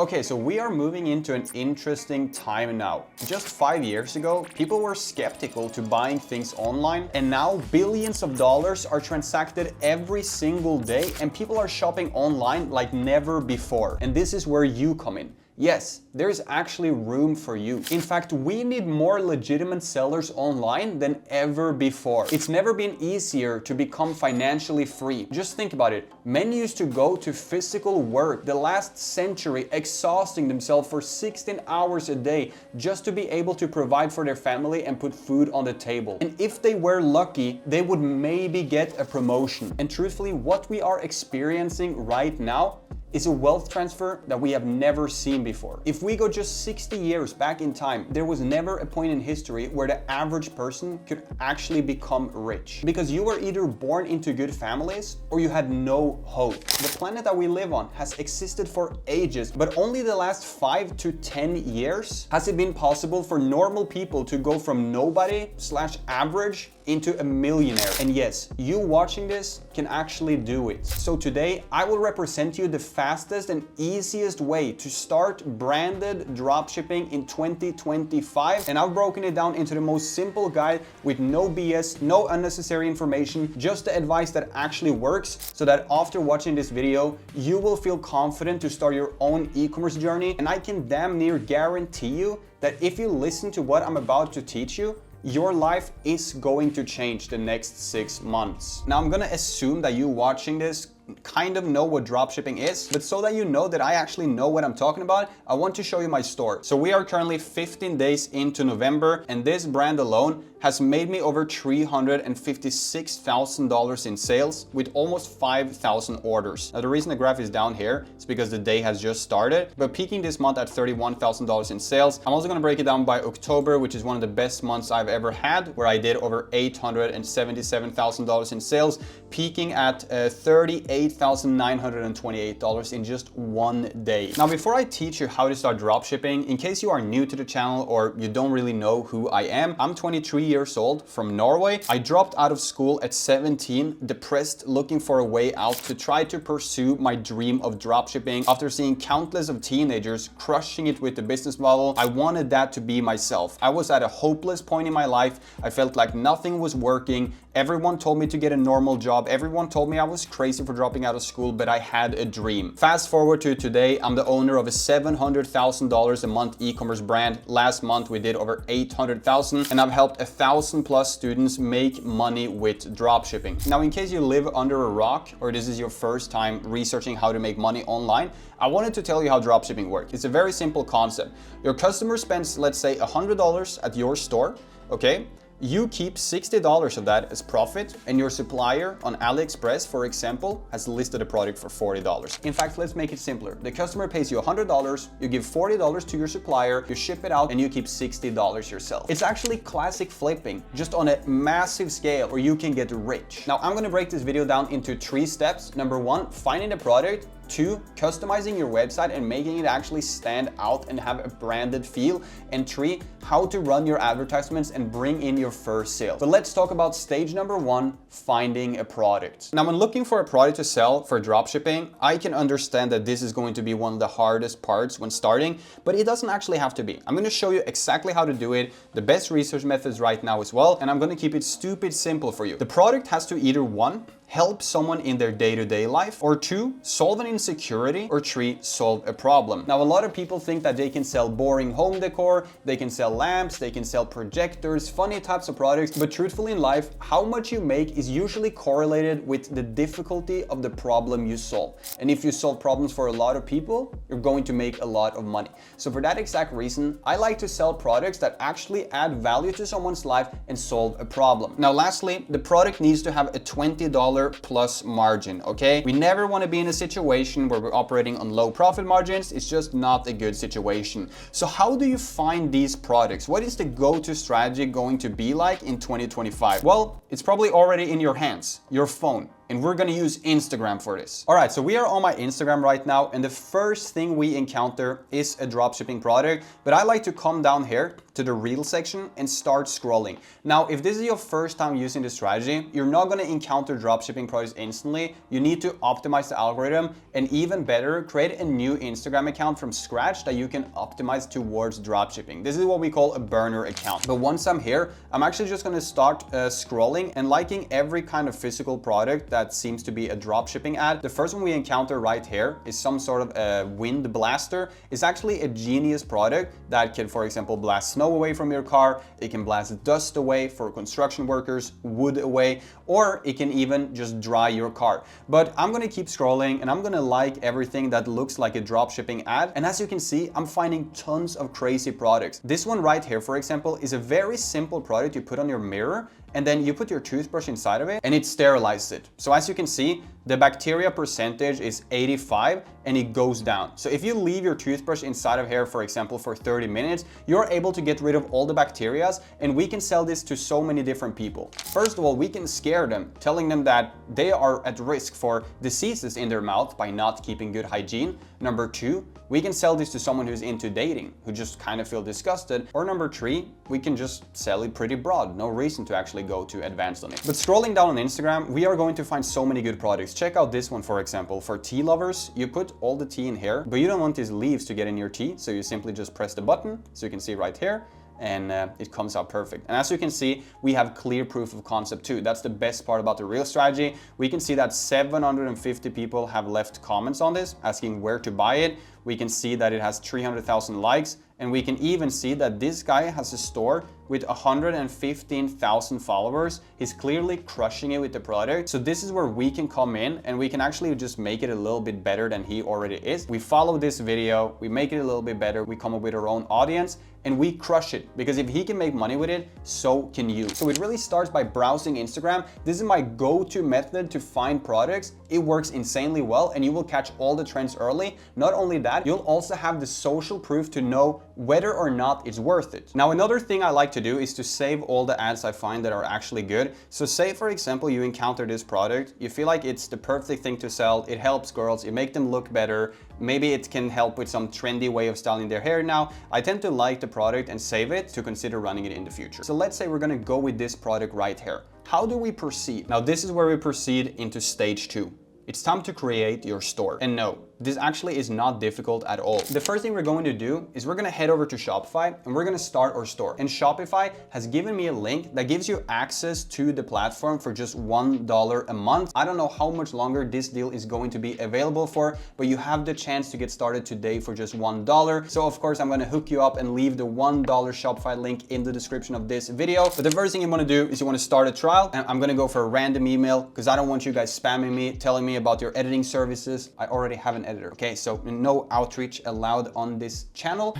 Okay, so we are moving into an interesting time now. Just 5 years ago, people were skeptical to buying things online, and now billions of dollars are transacted every single day, and people are shopping online like never before. And this is where you come in. Yes, there's actually room for you. In fact, we need more legitimate sellers online than ever before. It's never been easier to become financially free. Just think about it. Men used to go to physical work the last century, exhausting themselves for 16 hours a day just to be able to provide for their family and put food on the table. And if they were lucky, they would maybe get a promotion. And truthfully, what we are experiencing right now is a wealth transfer that we have never seen before. If we go just 60 years back in time, there was never a point in history where the average person could actually become rich. Because you were either born into good families or you had no hope. The planet that we live on has existed for ages, but only the last 5 to 10 years has it been possible for normal people to go from nobody/average into a millionaire. And yes, you watching this can actually do it. So today, I will represent you the fastest and easiest way to start branded dropshipping in 2025. And I've broken it down into the most simple guide with no BS, no unnecessary information, just the advice that actually works, so that after watching this video, you will feel confident to start your own e-commerce journey. And I can damn near guarantee you that if you listen to what I'm about to teach you, your life is going to change the next 6 months. Now, I'm gonna assume that you watching this kind of know what dropshipping is, but so that you know that I actually know what I'm talking about, I want to show you my store. So we are currently 15 days into November, and this brand alone has made me over $356,000 in sales with almost 5,000 orders. Now, the reason the graph is down here is because the day has just started, but peaking this month at $31,000 in sales. I'm also gonna break it down by October, which is one of the best months I've ever had, where I did over $877,000 in sales, peaking at $38,928 in just one day. Now, before I teach you how to start dropshipping, in case you are new to the channel or you don't really know who I am, I'm 23 years old from Norway. I dropped out of school at 17, depressed, looking for a way out to try to pursue my dream of dropshipping. After seeing countless of teenagers crushing it with the business model, I wanted that to be myself. I was at a hopeless point in my life. I felt like nothing was working. Everyone told me to get a normal job. Everyone told me I was crazy for dropping out of school, but I had a dream. Fast forward to today, I'm the owner of a $700,000 a month e-commerce brand. Last month, we did over 800,000, and I've helped 1,000+ students make money with dropshipping. Now, in case you live under a rock or this is your first time researching how to make money online, I wanted to tell you how dropshipping works. It's a very simple concept. Your customer spends, let's say, $100 at your store, okay? You keep $60 of that as profit, and your supplier on AliExpress, for example, has listed a product for $40. In fact, let's make it simpler. The customer pays you $100, you give $40 to your supplier, you ship it out, and you keep $60 yourself. It's actually classic flipping, just on a massive scale where you can get rich. Now, I'm gonna break this video down into 3 steps. Number 1, finding the product. 2, customizing your website and making it actually stand out and have a branded feel. And 3, how to run your advertisements and bring in your first sale. But let's talk about stage number 1, finding a product. Now, when looking for a product to sell for dropshipping, I can understand that this is going to be one of the hardest parts when starting, but it doesn't actually have to be. I'm going to show you exactly how to do it, the best research methods right now as well, and I'm going to keep it stupid simple for you. The product has to either 1, help someone in their day-to-day life, or 2, solve an insecurity, or 3, solve a problem. Now, a lot of people think that they can sell boring home decor, they can sell lamps, they can sell projectors, funny types of products, but truthfully in life, how much you make is usually correlated with the difficulty of the problem you solve. And if you solve problems for a lot of people, you're going to make a lot of money. So for that exact reason, I like to sell products that actually add value to someone's life and solve a problem. Now, lastly, the product needs to have a $20 plus margin, okay? We never want to be in a situation where we're operating on low profit margins. It's just not a good situation. So how do you find these products? What is the go-to strategy going to be like in 2025? Well, it's probably already in your hands, your phone. and we're gonna use Instagram for this. All right, so we are on my Instagram right now, and the first thing we encounter is a dropshipping product, but I like to come down here to the reel section and start scrolling. Now, if this is your first time using this strategy, you're not gonna encounter dropshipping products instantly. You need to optimize the algorithm, and even better, create a new Instagram account from scratch that you can optimize towards dropshipping. This is what we call a burner account. But once I'm here, I'm actually just gonna start scrolling and liking every kind of physical product that seems to be a dropshipping ad. The first one we encounter right here is some sort of a wind blaster. It's actually a genius product that can, for example, blast snow away from your car. It can blast dust away for construction workers, wood away, or it can even just dry your car. But I'm gonna keep scrolling and I'm gonna like everything that looks like a dropshipping ad. And as you can see, I'm finding tons of crazy products. This one right here, for example, is a very simple product you put on your mirror, and then you put your toothbrush inside of it and it sterilizes it. So as you can see, the bacteria percentage is 85 and it goes down. So if you leave your toothbrush inside of here, for example, for 30 minutes, you're able to get rid of all the bacteria, and we can sell this to so many different people. First of all, we can scare them, telling them that they are at risk for diseases in their mouth by not keeping good hygiene. Number two, we can sell this to someone who's into dating, who just kind of feel disgusted. Or number three, we can just sell it pretty broad. No reason to actually go too advanced on it. But scrolling down on Instagram, we are going to find so many good products. Check out this one, for example. For tea lovers, you put all the tea in here, but you don't want these leaves to get in your tea. So you simply just press the button, so you can see right here, and it comes out perfect. And as you can see, we have clear proof of concept too. That's the best part about the Reel strategy. We can see that 750 people have left comments on this, asking where to buy it. We can see that it has 300,000 likes, and we can even see that this guy has a store with 115,000 followers. He's clearly crushing it with the product. So this is where we can come in and we can actually just make it a little bit better than he already is. We follow this video, we make it a little bit better, we come up with our own audience, and we crush it, because if he can make money with it, so can you. So it really starts by browsing Instagram. This is my go-to method to find products. It works insanely well, and you will catch all the trends early. Not only that, you'll also have the social proof to know whether or not it's worth it. Now, another thing I like to do is to save all the ads I find that are actually good. So say, for example, you encounter this product, you feel like it's the perfect thing to sell, it helps girls, it makes them look better, maybe it can help with some trendy way of styling their hair now. I tend to like the product and save it to consider running it in the future. So let's say we're gonna go with this product right here. How do we proceed? Now, this is where we proceed into stage 2. It's time to create your store. And no, this actually is not difficult at all. The first thing we're going to do is we're gonna head over to Shopify and we're gonna start our store. And Shopify has given me a link that gives you access to the platform for just $1 a month. I don't know how much longer this deal is going to be available for, but you have the chance to get started today for just $1. So of course, I'm gonna hook you up and leave the $1 Shopify link in the description of this video. But the first thing you wanna do is you wanna start a trial. And I'm gonna go for a random email because I don't want you guys spamming me, telling me about your editing services. I already have an editor. Okay, so no outreach allowed on this channel.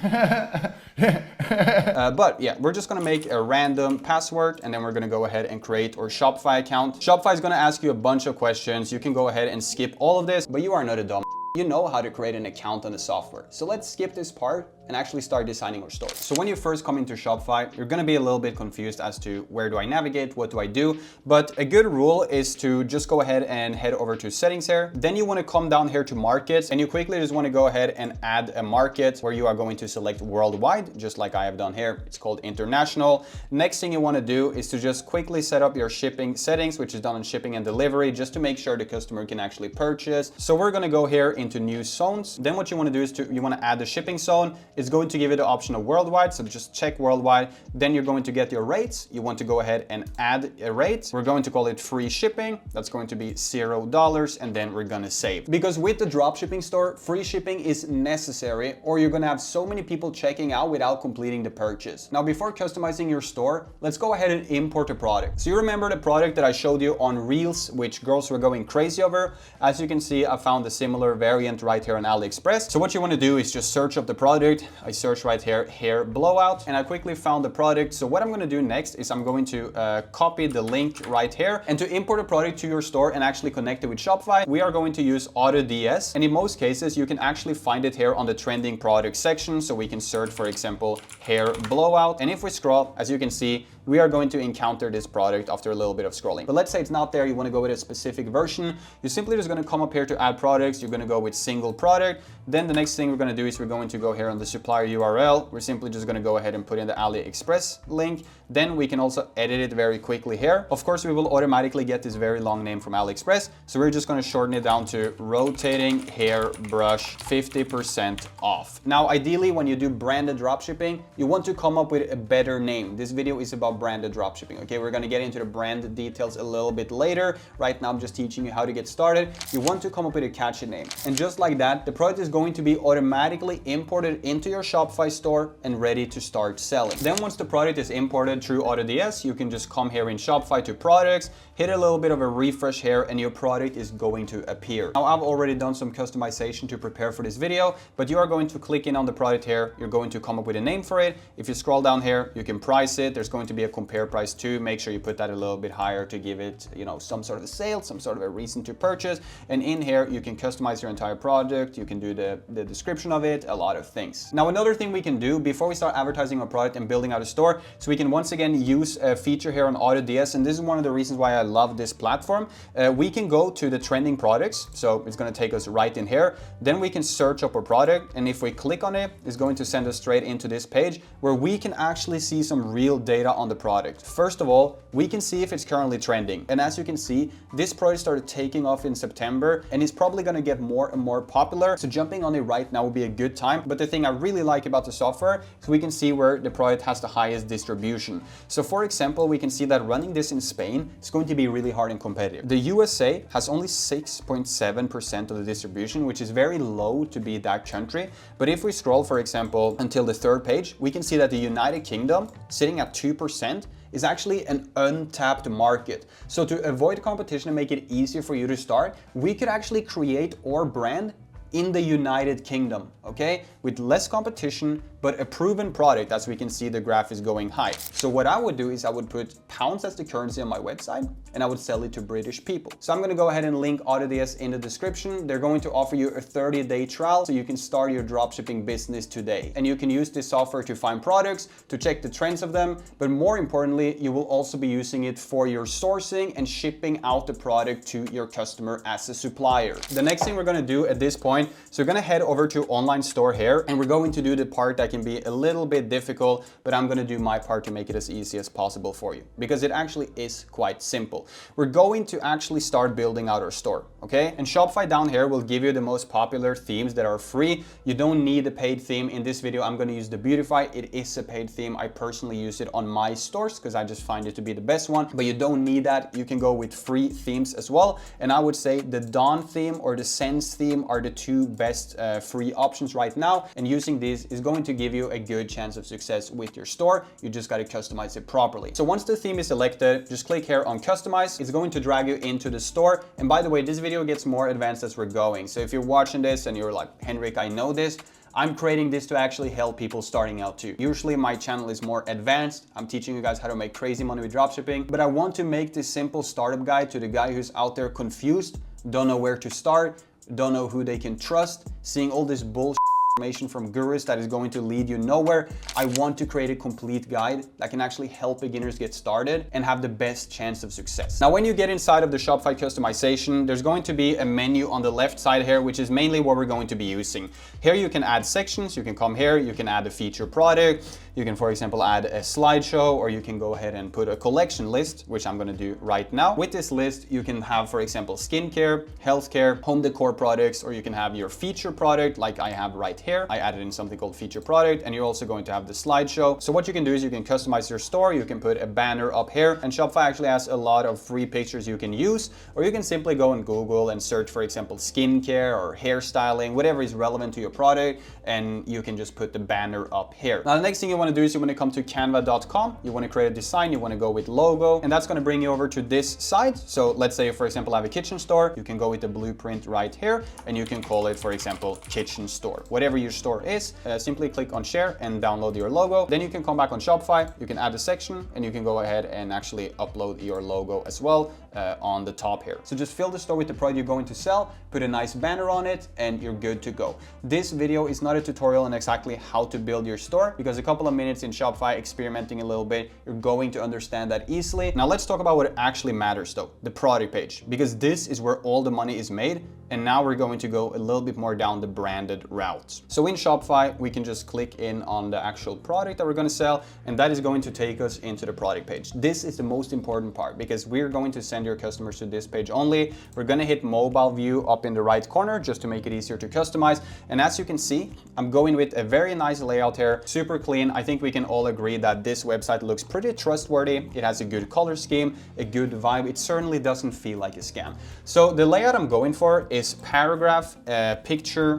But yeah, we're just gonna make a random password, and then we're gonna go ahead and create our Shopify account. Shopify is gonna ask you a bunch of questions. You can go ahead and skip all of this, but you are not a dumb. You know how to create an account on the software. So let's skip this part and actually start designing our store. So when you first come into Shopify, you're gonna be a little bit confused as to where do I navigate, what do I do? But a good rule is to just go ahead and head over to settings here. Then you wanna come down here to markets, and you quickly just wanna go ahead and add a market where you are going to select worldwide, just like I have done here. It's called international. Next thing you wanna do is to just quickly set up your shipping settings, which is done on shipping and delivery, just to make sure the customer can actually purchase. So we're gonna go here into new zones. Then what you wanna do is you wanna add the shipping zone. It's going to give you the option of worldwide, so just check worldwide. Then you're going to get your rates. You want to go ahead and add a rate. We're going to call it free shipping. That's going to be $0, and then we're gonna save. Because with the dropshipping store, free shipping is necessary, or you're gonna have so many people checking out without completing the purchase. Now, before customizing your store, let's go ahead and import a product. So you remember the product that I showed you on Reels, which girls were going crazy over? As you can see, I found a similar variant right here on AliExpress. So what you want to do is just search up the product. I search right here, hair blowout, and I quickly found the product. So what I'm going to do next is I'm going to copy the link right here, and to import a product to your store and actually connect it with Shopify, we are going to use AutoDS. And in most cases, you can actually find it here on the trending product section. So we can search, for example, hair blowout. And if we scroll, as you can see, we are going to encounter this product after a little bit of scrolling. But let's say it's not there, you want to go with a specific version. You're simply just going to come up here to add products. You're going to go with single product. Then the next thing we're going to do is we're going to go here on the supplier URL. We're simply just going to go ahead and put in the AliExpress link. Then we can also edit it very quickly here. Of course, we will automatically get this very long name from AliExpress. So we're just going to shorten it down to rotating hair brush 50% off. Now, ideally, when you do branded dropshipping, you want to come up with a better name. This video is about branded dropshipping. Okay, we're going to get into the brand details a little bit later. Right now, I'm just teaching you how to get started. You want to come up with a catchy name. And just like that, the product is going to be automatically imported into your Shopify store and ready to start selling. Then once the product is imported through AutoDS, you can just come here in Shopify to products, hit a little bit of a refresh here, and your product is going to appear. Now, I've already done some customization to prepare for this video, but you are going to click in on the product here. You're going to come up with a name for it. If you scroll down here, you can price it. There's going to be a compare price too. Make sure you put that a little bit higher to give it, you know, some sort of a sale, some sort of a reason to purchase. And in here, you can customize your entire product. You can do the description of it, a lot of things. Now, another thing we can do before we start advertising our product and building out a store, so we can once again use a feature here on AutoDS, and this is one of the reasons why I love this platform. We can go to the trending products, so it's going to take us right in here. Then we can search up our product, and if we click on it, it's going to send us straight into this page where we can actually see some real data on the product. First of all, we can see if it's currently trending, and as you can see, this product started taking off in September and is probably going to get more and more popular, so jumping on it right now would be a good time. But the thing I really like about the software is we can see where the product has the highest distribution. So for example, we can see that running this in Spain is going to be really hard and competitive. The USA has only 6.7% of the distribution, which is very low to be that country. But if we scroll, for example, until the third page, we can see that the United Kingdom, sitting at 2%, is actually an untapped market. So to avoid competition and make it easier for you to start, we could actually create our brand in the United Kingdom, okay? With less competition, but a proven product. As we can see, the graph is going high. So what I would do is I would put pounds as the currency on my website, and I would sell it to British people. So I'm gonna go ahead and link AutoDS in the description. They're going to offer you a 30-day trial so you can start your dropshipping business today. And you can use this software to find products, to check the trends of them, but more importantly, you will also be using it for your sourcing and shipping out the product to your customer as a supplier. The next thing we're gonna do at this point, so we're gonna head over to online store here, and we're going to do the part that can be a little bit difficult, but I'm gonna do my part to make it as easy as possible for you, because it actually is quite simple. We're going to actually start building out our store, okay? And Shopify down here will give you the most popular themes that are free. You don't need a paid theme. In this video, I'm gonna use the Beautify. It is a paid theme. I personally use it on my stores because I just find it to be the best one, but you don't need that. You can go with free themes as well. And I would say the Dawn theme or the Sense theme are the two best free options right now. And using these is going to give you a good chance of success with your store. You just got to customize it properly. So once the theme is selected, just click here on customize. It's going to drag you into the store. And by the way, this video gets more advanced as we're going. So if you're watching this and you're like, Henrik, I know this, I'm creating this to actually help people starting out too. Usually my channel is more advanced. I'm teaching you guys how to make crazy money with dropshipping, but I want to make this simple startup guide to the guy who's out there confused, don't know where to start, don't know who they can trust, seeing all this bullshit information from gurus that is going to lead you nowhere. I want to create a complete guide that can actually help beginners get started and have the best chance of success. Now, when you get inside of the Shopify customization, there's going to be a menu on the left side here, which is mainly what we're going to be using. Here you can add sections. You can come here, you can add a feature product. You can, for example, add a slideshow, or you can go ahead and put a collection list, which I'm going to do right now. With this list, you can have, for example, skincare, healthcare, home decor products, or you can have your feature product like I have right here. I added in something called feature product, and you're also going to have the slideshow. So what you can do is you can customize your store. You can put a banner up here, and Shopify actually has a lot of free pictures you can use, or you can simply go on Google and search, for example, skincare or hairstyling, whatever is relevant to your product, and you can just put the banner up here. Now, the next thing you want to do is you want to come to canva.com. You want to create a design. You want to go with logo, and that's going to bring you over to this site. So let's say, for example, I have a kitchen store. You can go with the blueprint right here, and you can call it, for example, kitchen store. Whatever your store is, simply click on share and download your logo. Then you can come back on Shopify. You can add a section, and you can go ahead and actually upload your logo as well. on the top here. So just fill the store with the product you're going to sell, put a nice banner on it, and you're good to go. This video is not a tutorial on exactly how to build your store, because a couple of minutes in Shopify experimenting a little bit, you're going to understand that easily. Now let's talk about what actually matters though, the product page, because this is where all the money is made. And now we're going to go a little bit more down the branded route. So in Shopify, we can just click in on the actual product that we're going to sell, and that is going to take us into the product page. This is the most important part, because we're going to send your customers to this page only. We're going to hit mobile view up in the right corner just to make it easier to customize. And as you can see, I'm going with a very nice layout here, super clean. I think we can all agree that this website looks pretty trustworthy. It has a good color scheme, a good vibe. It certainly doesn't feel like a scam. So the layout I'm going for is paragraph, picture,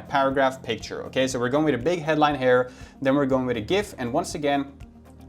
paragraph, picture. Okay, so we're going with a big headline here, then we're going with a GIF, and once again,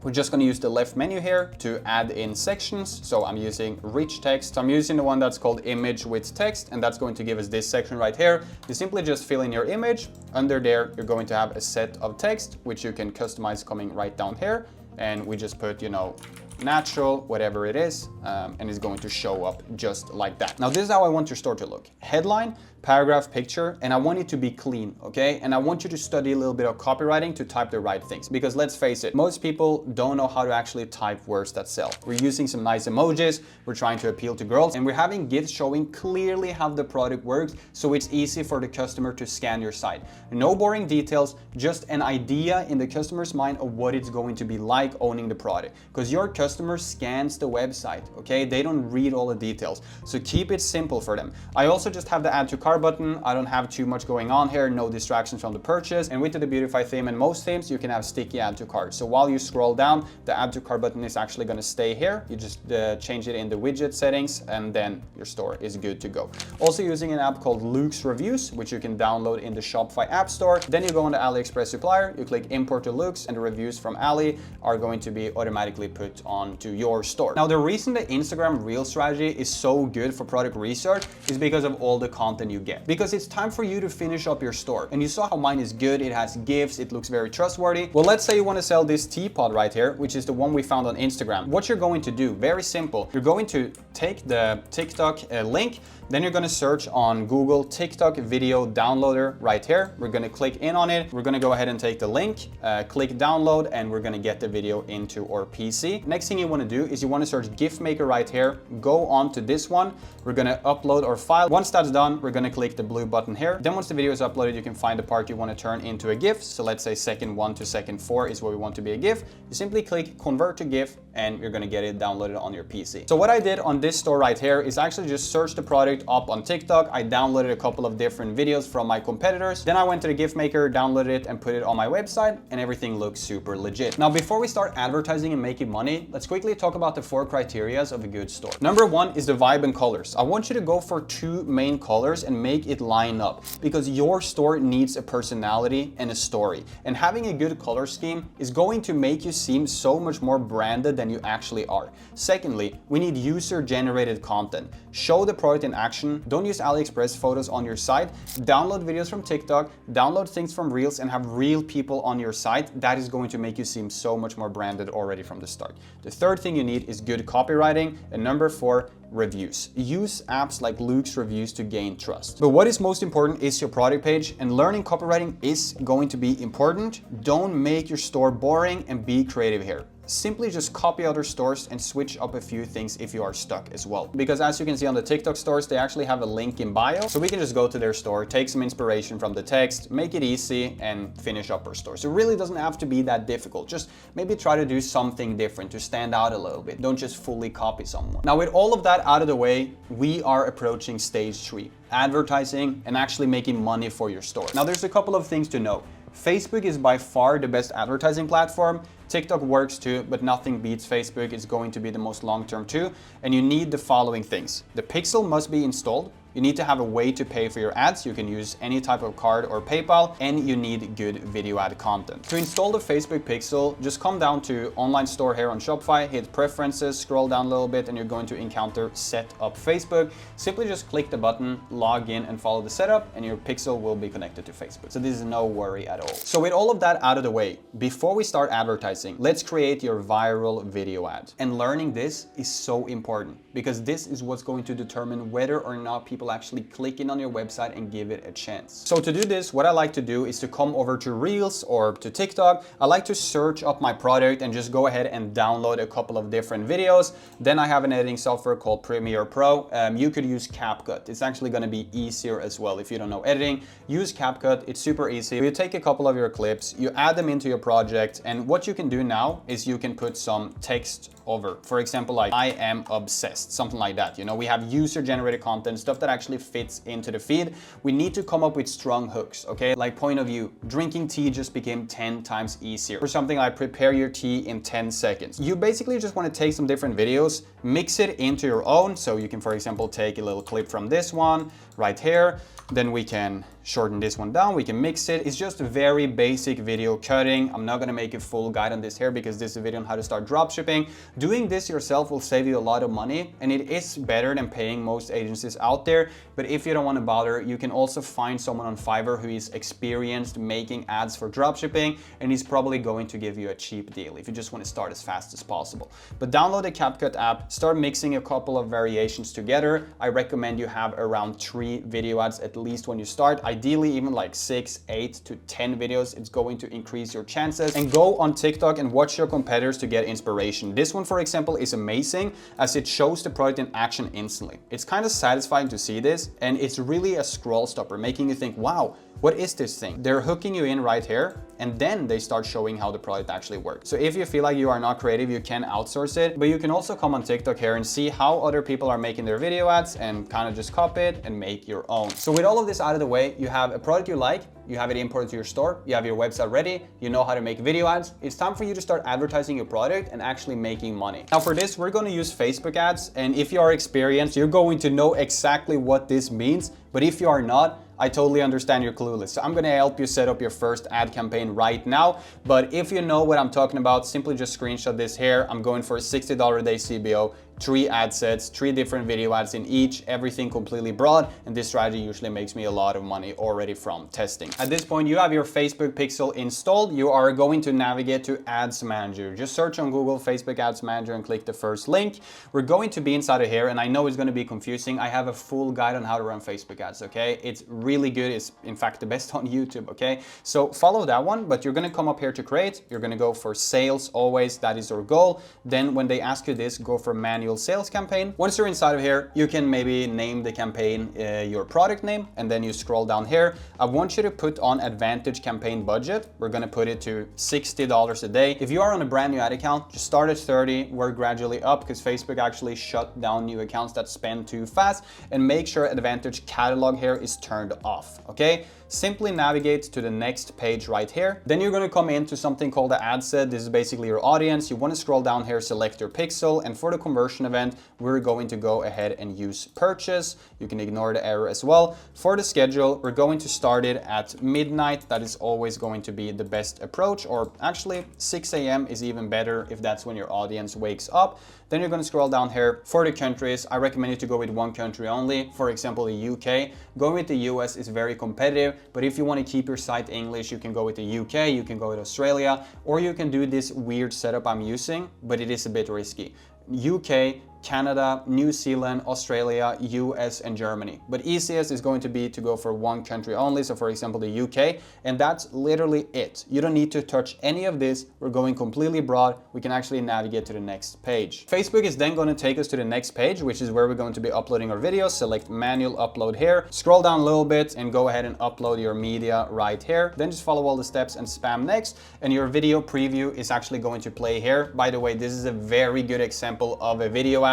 we're just going to use the left menu here to add in sections. So I'm using rich text. I'm using the one that's called image with text, and that's going to give us this section right here. You simply just fill in your image. Under there, you're going to have a set of text, which you can customize coming right down here. And we just put, you know, natural, whatever it is, and it's going to show up just like that. Now this is how I want your store to look. Headline, paragraph, picture, and I want it to be clean, okay? And I want you to study a little bit of copywriting to type the right things, because let's face it, most people don't know how to actually type words that sell. We're using some nice emojis, we're trying to appeal to girls, and we're having GIFs showing clearly how the product works, so it's easy for the customer to scan your site. No boring details, just an idea in the customer's mind of what it's going to be like owning the product, because your customer scans the website, okay? They don't read all the details, so keep it simple for them. I also just have the add to cart button. I don't have too much going on here, no distractions from the purchase. And with the Beautify theme and most themes, you can have sticky add to cart. So while you scroll down, the add to cart button is actually going to stay here. You just change it in the widget settings, and then your store is good to go. Also using an app called Luke's Reviews, which you can download in the Shopify App Store. Then you go on the AliExpress supplier, you click import to Luke's, and the reviews from Ali are going to be automatically put onto your store. Now the reason the Instagram Reel strategy is so good for product research is because of all the content you get, because it's time for you to finish up your store. And you saw how mine is good. It has GIFs, it looks very trustworthy. Well, let's say you want to sell this teapot right here, which is the one we found on Instagram. What you're going to do, very simple, you're going to take the TikTok link, then you're going to search on Google TikTok video downloader right here. We're going to click in on it. We're going to go ahead and take the link, click download, and we're going to get the video into our PC. Next thing you want to do is you want to search GIF maker right here. Go on to this one. We're going to upload our file. Once that's done, we're going to click the blue button here. Then once the video is uploaded, you can find the part you want to turn into a GIF. So let's say second 1 to second 4 is what we want to be a GIF. You simply click convert to GIF, and you're going to get it downloaded on your PC. So what I did on this store right here is actually just search the product up on TikTok. I downloaded a couple of different videos from my competitors. Then I went to the GIF maker, downloaded it, and put it on my website, and everything looks super legit. Now, before we start advertising and making money, let's quickly talk about the 4 criteria of a good store. Number 1 is the vibe and colors. I want you to go for 2 main colors and make it line up, because your store needs a personality and a story. And having a good color scheme is going to make you seem so much more branded than you actually are. Secondly, we need user-generated content. Show the product in action. Don't use AliExpress photos on your site. Download videos from TikTok, download things from Reels, and have real people on your site. That is going to make you seem so much more branded already from the start. The third thing you need is good copywriting. And number 4, reviews. Use apps like Luke's Reviews to gain trust. But what is most important is your product page, and learning copywriting is going to be important. Don't make your store boring, and be creative here. Simply just copy other stores and switch up a few things if you are stuck as well. Because as you can see on the TikTok stores, they actually have a link in bio. So we can just go to their store, take some inspiration from the text, make it easy, and finish up our store. So it really doesn't have to be that difficult. Just maybe try to do something different to stand out a little bit. Don't just fully copy someone. Now, with all of that out of the way, we are approaching stage 3, advertising and actually making money for your store. Now, there's a couple of things to know. Facebook is by far the best advertising platform. TikTok works too, but nothing beats Facebook. It's going to be the most long-term too. And you need the following things. The pixel must be installed. You need to have a way to pay for your ads. You can use any type of card or PayPal, and you need good video ad content. To install the Facebook Pixel, just come down to online store here on Shopify, hit preferences, scroll down a little bit, and you're going to encounter set up Facebook. Simply just click the button, log in, and follow the setup, and your Pixel will be connected to Facebook. So this is no worry at all. So with all of that out of the way, before we start advertising, let's create your viral video ad. And learning this is so important because this is what's going to determine whether or not people actually click in on your website and give it a chance. So to do this, what I like to do is to come over to Reels or to TikTok. I like to search up my product and just go ahead and download a couple of different videos. Then I have an editing software called Premiere Pro. You could use CapCut. It's actually going to be easier as well. If you don't know editing, use CapCut. It's super easy. You take a couple of your clips, you add them into your project, and what you can do now is you can put some text over. For example, like I am obsessed, something like that. You know, we have user-generated content, stuff that actually fits into the feed. We need to come up with strong hooks, okay? Like point of view, drinking tea just became 10 times easier. Or something like prepare your tea in 10 seconds. You basically just want to take some different videos, mix it into your own. So you can, for example, take a little clip from this one right here. Then we can shorten this one down, we can mix it. It's just a very basic video cutting. I'm not gonna make a full guide on this here because this is a video on how to start dropshipping. Doing this yourself will save you a lot of money, and it is better than paying most agencies out there. But if you don't wanna bother, you can also find someone on Fiverr who is experienced making ads for dropshipping, and he's probably going to give you a cheap deal if you just wanna start as fast as possible. But download the CapCut app, start mixing a couple of variations together. I recommend you have around 3 video ads at least when you start. Ideally even like 6, 8 to 10 videos. It's going to increase your chances. And go on TikTok and watch your competitors to get inspiration. This one, for example, is amazing as it shows the product in action instantly. It's kind of satisfying to see this, and it's really a scroll stopper, making you think, wow, what is this thing? They're hooking you in right here, and then they start showing how the product actually works. So if you feel like you are not creative, you can outsource it, but you can also come on TikTok here and see how other people are making their video ads and kind of just copy it and make your own. So with all of this out of the way, you have a product you like, you have it imported to your store, you have your website ready, you know how to make video ads. It's time for you to start advertising your product and actually making money. Now for this, we're going to use Facebook ads, and if you are experienced, you're going to know exactly what this means. But if you are not, I totally understand you're clueless. So I'm gonna help you set up your first ad campaign right now. But if you know what I'm talking about, simply just screenshot this here. I'm going for a $60 a day CBO, 3 ad sets, 3 different video ads in each, everything completely broad. And this strategy usually makes me a lot of money already from testing. At this point, you have your Facebook Pixel installed. You are going to navigate to Ads Manager. Just search on Google Facebook Ads Manager and click the first link. We're going to be inside of here, and I know it's gonna be confusing. I have a full guide on how to run Facebook ads, okay? It's really good. It's in fact the best on YouTube, okay? So follow that one, but you're gonna come up here to create. You're gonna go for sales always. That is your goal. Then when they ask you this, go for manual sales campaign. Once you're inside of here, you can maybe name the campaign your product name, and then you scroll down here. I want you to put on Advantage campaign budget. We're gonna put it to $60 a day. If you are on a brand new ad account, just start at 30, work gradually up because Facebook actually shut down new accounts that spend too fast, and make sure Advantage catalog here is turned off, okay? Simply navigate to the next page right here. Then you're gonna come into something called the ad set. This is basically your audience. You wanna scroll down here, select your pixel, and for the conversion event, we're going to go ahead and use purchase. You can ignore the error as well. For the schedule, we're going to start it at midnight. That is always going to be the best approach, or actually 6 a.m. is even better if that's when your audience wakes up. Then you're gonna scroll down here. For the countries, I recommend you to go with one country only. For example, the UK. Going with the US is very competitive, but if you want to keep your site English, you can go with the UK, you can go with Australia, or you can do this weird setup I'm using, but it is a bit risky. UK, Canada, New Zealand, Australia, US, and Germany. But easiest is going to be to go for one country only. So for example, the UK, and that's literally it. You don't need to touch any of this. We're going completely broad. We can actually navigate to the next page. Facebook is then going to take us to the next page, which is where we're going to be uploading our videos. Select manual upload here, scroll down a little bit and go ahead and upload your media right here. Then just follow all the steps and spam next. And your video preview is actually going to play here. By the way, this is a very good example of a video ad.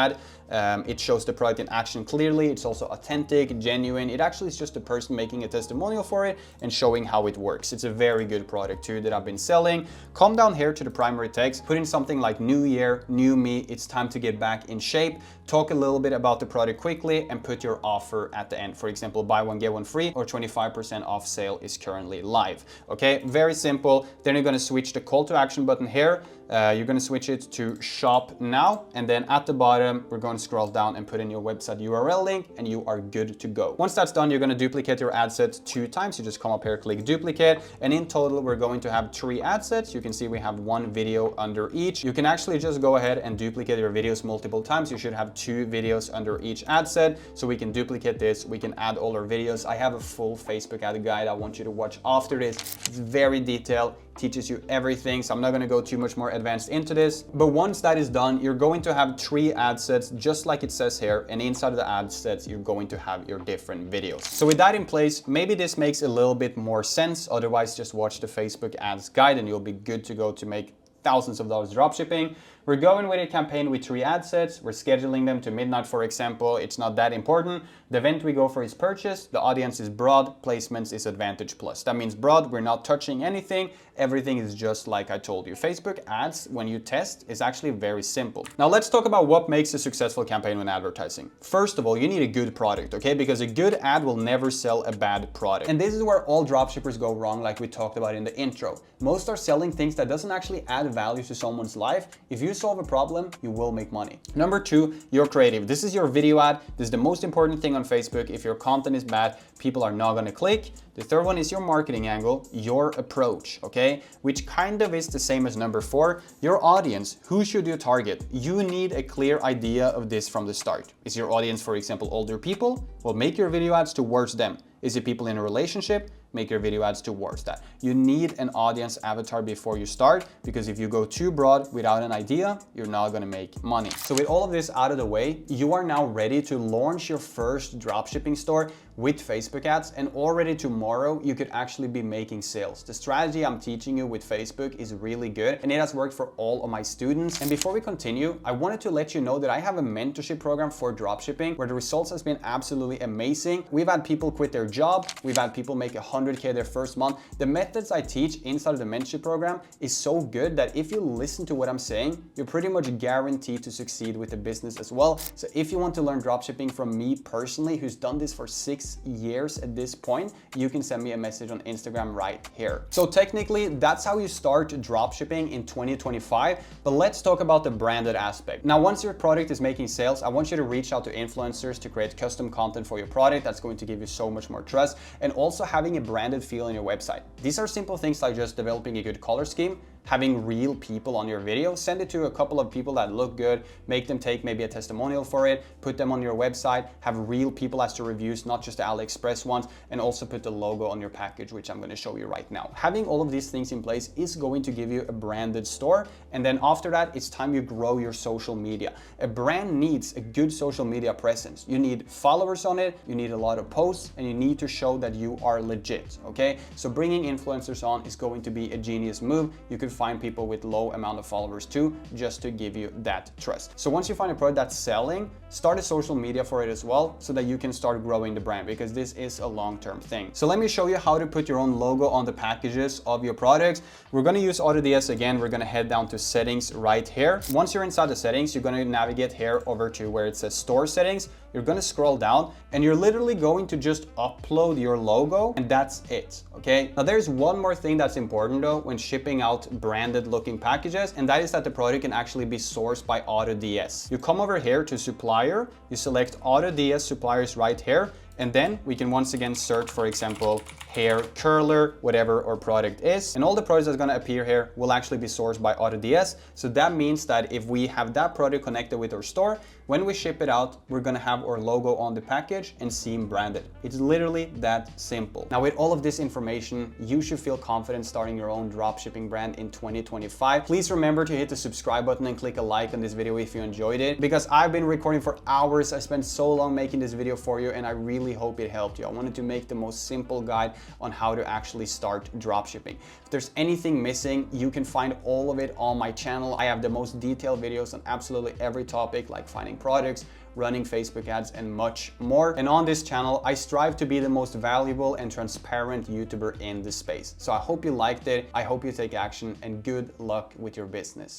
It shows the product in action clearly. It's also authentic, genuine. It actually is just a person making a testimonial for it and showing how it works. It's a very good product too that I've been selling. Come down here to the primary text, put in something like new year, new me, it's time to get back in shape. Talk a little bit about the product quickly and put your offer at the end. For example, buy one, get one free, or 25% off sale is currently live. Okay, very simple. Then you're gonna switch the call to action button here. You're gonna switch it to shop now. And then at the bottom, we're going to scroll down and put in your website URL link and you are good to go. Once that's done, you're gonna duplicate your ad set 2 times. You just come up here, click duplicate. And in total, we're going to have 3 ad sets. You can see we have 1 video under each. You can actually just go ahead and duplicate your videos multiple times. You should have 2 videos under each ad set. So we can duplicate this. We can add all our videos. I have a full Facebook ad guide I want you to watch after this. It's very detailed, teaches you everything. So I'm not gonna go too much more advanced into this. But once that is done, you're going to have 3 ad sets, just like it says here. And inside of the ad sets, you're going to have your different videos. So with that in place, maybe this makes a little bit more sense. Otherwise, just watch the Facebook ads guide and you'll be good to go to make thousands of dollars dropshipping. We're going with a campaign with 3 ad sets. We're scheduling them to midnight, for example. It's not that important. The event we go for is purchase. The audience is broad. Placements is Advantage Plus. That means broad, we're not touching anything. Everything is just like I told you. Facebook ads, when you test, is actually very simple. Now let's talk about what makes a successful campaign when advertising. First of all, you need a good product, okay? Because a good ad will never sell a bad product. And this is where all dropshippers go wrong, like we talked about in the intro. Most are selling things that doesn't actually add value to someone's life. If you solve a problem, you will make money. Number 2, you're creative. This is your video ad. This is the most important thing on Facebook. If your content is bad, people are not gonna click. The third one is your marketing angle, your approach, okay? Which kind of is the same as number 4. Your audience, who should you target? You need a clear idea of this from the start. Is your audience, for example, older people? Well, make your video ads towards them. Is it people in a relationship? Make your video ads towards that. You need an audience avatar before you start, because if you go too broad without an idea, you're not gonna make money. So with all of this out of the way, you are now ready to launch your first dropshipping store with Facebook ads, and already tomorrow you could actually be making sales. The strategy I'm teaching you with Facebook is really good and it has worked for all of my students. And before we continue, I wanted to let you know that I have a mentorship program for dropshipping where the results has been absolutely amazing. We've had people quit their job, we've had people make 100K their first month. The methods I teach inside of the mentorship program is so good that if you listen to what I'm saying, you're pretty much guaranteed to succeed with the business as well. So if you want to learn dropshipping from me personally, who's done this for 6 years at this point, you can send me a message on Instagram right here. So technically, that's how you start dropshipping in 2025. But let's talk about the branded aspect. Now, once your product is making sales, I want you to reach out to influencers to create custom content for your product. That's going to give you so much more trust, and also having a branded feel on your website. These are simple things like just developing a good color scheme, having real people on your video. Send it to a couple of people that look good, make them take maybe a testimonial for it, put them on your website, have real people as the reviews, not just the AliExpress ones, and also put the logo on your package, which I'm gonna show you right now. Having all of these things in place is going to give you a branded store. And then after that, it's time you grow your social media. A brand needs a good social media presence. You need followers on it, you need a lot of posts, and you need to show that you are legit, okay? So bringing influencers on is going to be a genius move. You could find people with low amount of followers too, just to give you that trust. So once you find a product that's selling, start a social media for it as well, so that you can start growing the brand, because this is a long-term thing. So let me show you how to put your own logo on the packages of your products. We're gonna use AutoDS again. We're gonna head down to settings right here. Once you're inside the settings, you're gonna navigate here over to where it says store settings. You're gonna scroll down and you're literally going to just upload your logo, and that's it, okay? Now there's one more thing that's important though when shipping out branded looking packages, and that is that the product can actually be sourced by AutoDS. You come over here to supplier, you select AutoDS suppliers right here, and then we can once again search, for example, hair curler, whatever our product is. And all the products that's gonna appear here will actually be sourced by AutoDS. So that means that if we have that product connected with our store, when we ship it out, we're gonna have our logo on the package and seem branded. It's literally that simple. Now with all of this information, you should feel confident starting your own dropshipping brand in 2025. Please remember to hit the subscribe button and click a like on this video if you enjoyed it, because I've been recording for hours. I spent so long making this video for you, and I really really hope it helped you. I wanted to make the most simple guide on how to actually start dropshipping. If there's anything missing, you can find all of it on my channel. I have the most detailed videos on absolutely every topic, like finding products, running Facebook ads, and much more. And on this channel, I strive to be the most valuable and transparent YouTuber in this space. So I hope you liked it. I hope you take action, and good luck with your business.